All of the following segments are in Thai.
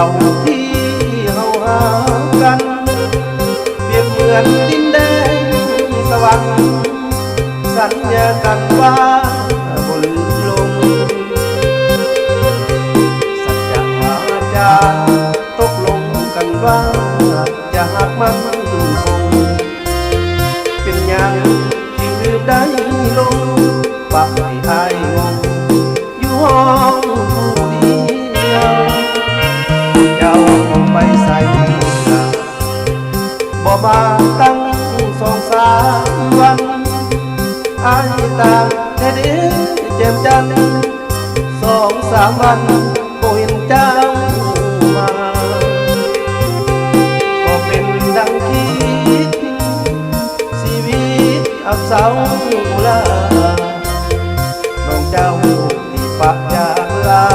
ก่าที่เฮาหากันเปรียบเหมือนดินแดนสวรรค์สัญญากันว่าบ่ลืมลงสัจจะวาจาตกลงกันว่าจะหักมันคงเป็นอย่างที่ลืมได้ลงปะให้อายงงอยู่ห้องผู้เดียวเจ้าไปใส่บ่มาตั้ง2-3 วันอายตาแท้เด้เจ็บจัน2-3 วันบ่เห็นเจ้ามาก็เป็นดังคิดชีวิตอับเฉาลาน้องเจ้าที่ปะจากลา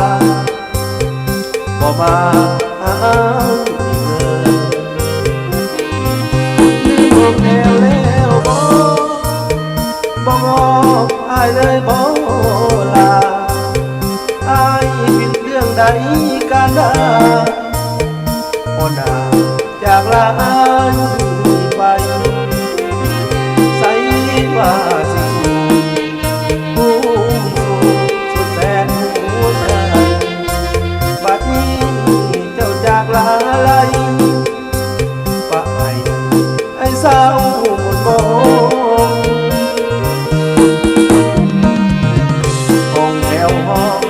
บ่มาหาลืมแน่แล้วบ่บอกอายเลยบ่ลาอายผิดเรื่องใดกันดาบ่น่าจากลาอายไปใส่ว่าสิผู้สุดแสนหัวใจบัดนี้เจ้าจากลาไลปะไอ้สาวหมดบ่ห้องแถวห้อง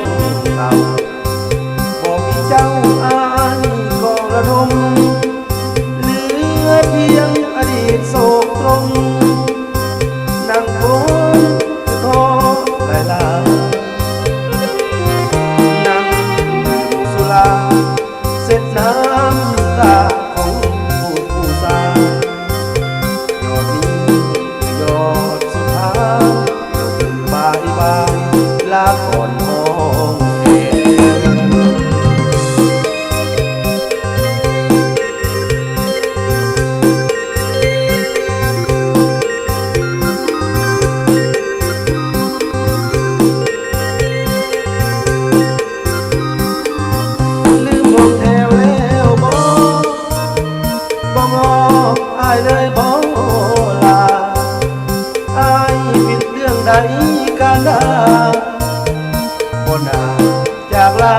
เก่าบ่มีเจ้าอายกองระดมเหลือเพียงอดีตโศกตรงนั่งบนท้อลายลานั่งดื่มสุราเสร็จน้ำตาของผู้สายอดนี้ยอดสุดท้ายบายบายลาก่อนห้องแอบอกอายเลยบ่ลาอายผิดเรื่องใดกันดาบ่น่าจากลา